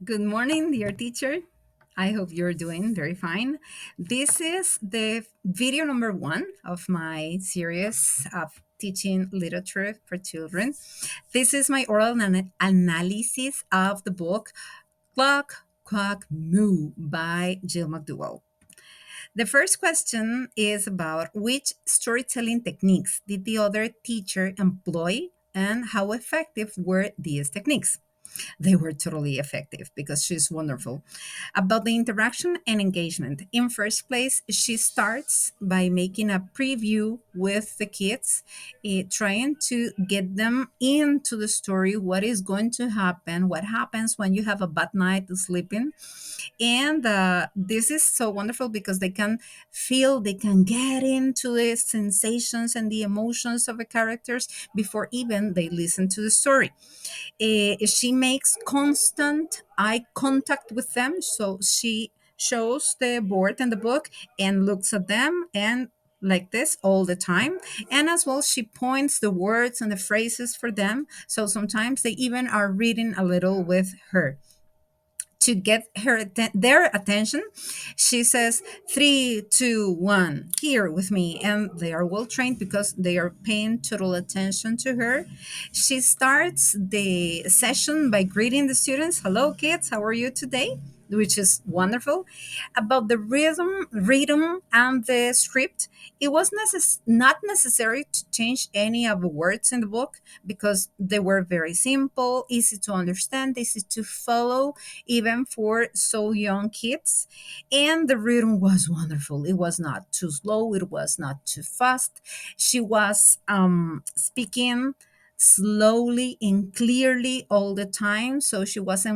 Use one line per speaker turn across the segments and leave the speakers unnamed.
Good morning, dear teacher. I hope you're doing very fine. This is the video number one of my series of teaching literature for children. This is my oral analysis of the book Cluck, Quack, Moo by Jill McDowell. The first question is about which storytelling techniques did the other teacher employ and how effective were these techniques? They were totally effective because she's wonderful. About the interaction and engagement. In first place, she starts by making a preview with the kids, trying to get them into the story, what is going to happen, what happens when you have a bad night sleeping. And this is so wonderful because they can feel, they can get into the sensations and the emotions of the characters before even they listen to the story. She makes constant eye contact with them. So she shows the board and the book and looks at them and like this all the time. And as well, she points the words and the phrases for them. So sometimes they even are reading a little with her to get their attention. She says 3, 2, 1 here with me, and they are well trained because they are paying total attention to her. She starts the session by greeting the students. Hello kids, how are you today? Which is wonderful. About the rhythm and the script, it was not necessary to change any of the words in the book because they were very simple, easy to understand, easy to follow, even for so young kids. And the rhythm was wonderful. It was not too slow, it was not too fast. She was speaking slowly and clearly all the time. So she was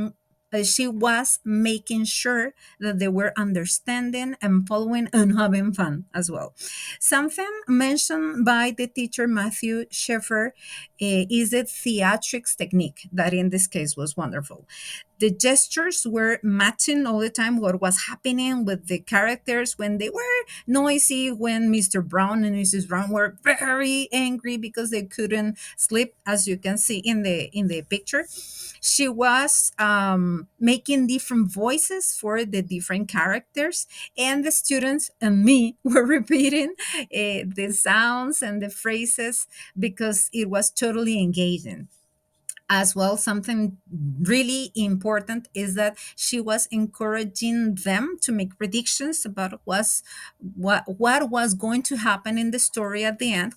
making sure that they were understanding and following and having fun as well. Something mentioned by the teacher Matthew Schaeffer is the theatrics technique that in this case was wonderful. The gestures were matching all the time what was happening with the characters when they were noisy, when Mr. Brown and Mrs. Brown were very angry because they couldn't sleep, as you can see in the picture. She was making different voices for the different characters, and the students and me were repeating the sounds and the phrases because it was totally engaging. As well, something really important is that she was encouraging them to make predictions about what was going to happen in the story at the end,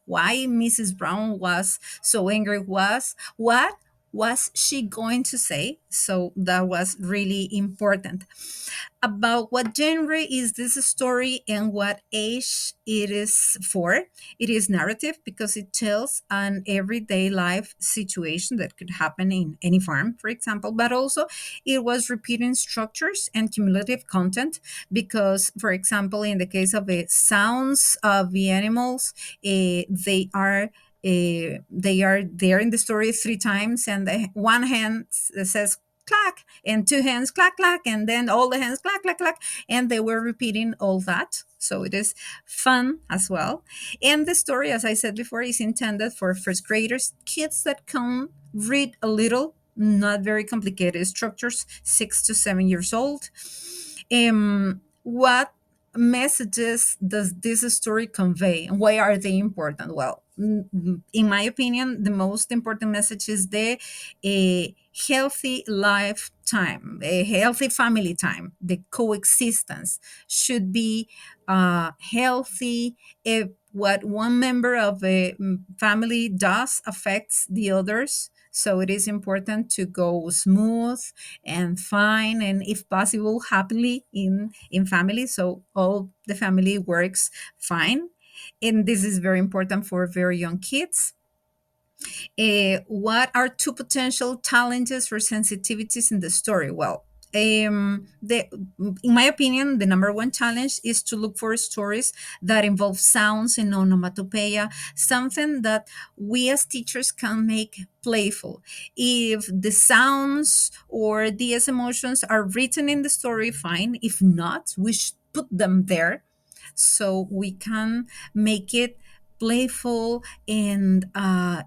why Mrs. Brown was so angry, what was she going to say. So that was really important. About what genre is this story and what age it is for. It is narrative because it tells an everyday life situation that could happen in any farm, for example, but also it was repeating structures and cumulative content because, for example, in the case of the sounds of the animals, they are there in the story three times, and the one hand says clack, and two hands clack clack, and then all the hands clack clack clack, and they were repeating all that. So it is fun as well. And the story, as I said before, is intended for first graders, kids that can read a little, not very complicated structures, 6 to 7 years old. What messages does this story convey, and why are they important? Well, in my opinion, the most important message is the a healthy lifetime, a healthy family time. The coexistence should be healthy. If what one member of a family does affects the others, so it is important to go smooth and fine, and if possible happily in family, so all the family works fine. And this is very important for very young kids. What are two potential challenges or sensitivities in the story? Well, in my opinion, the number one challenge is to look for stories that involve sounds and onomatopoeia, something that we as teachers can make playful. If the sounds or these emotions are written in the story, fine. If not, we should put them there so we can make it playful and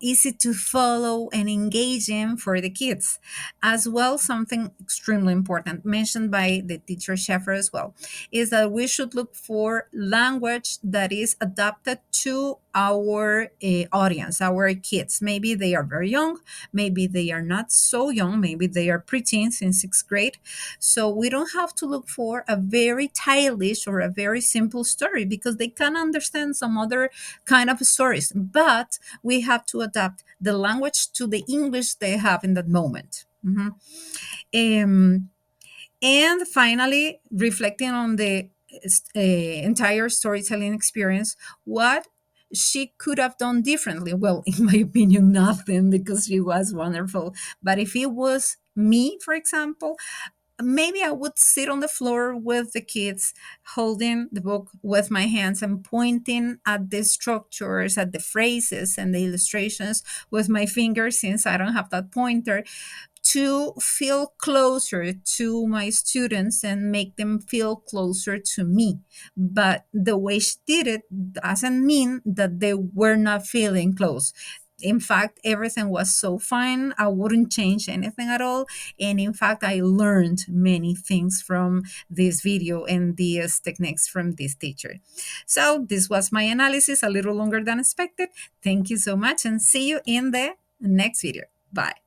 easy to follow and engaging for the kids. As well, something extremely important mentioned by the teacher Sheffer as well is that we should look for language that is adapted to our audience, our kids. Maybe they are very young, maybe they are not so young, maybe they are preteens in sixth grade. So we don't have to look for a very childish or a very simple story because they can understand some other kind of stories. But we have to adapt the language to the English they have in that moment. Um, and finally, reflecting on the entire storytelling experience, what she could have done differently. Well, in my opinion, nothing because she was wonderful. But if it was me, for example, maybe I would sit on the floor with the kids, holding the book with my hands and pointing at the structures, at the phrases and the illustrations with my fingers, since I don't have that pointer, to feel closer to my students and make them feel closer to me. But the way she did it doesn't mean that they were not feeling close. In fact, everything was so fine. I wouldn't change anything at all. And in fact, I learned many things from this video and these techniques from this teacher. So, this was my analysis, a little longer than expected. Thank you so much and see you in the next video. Bye.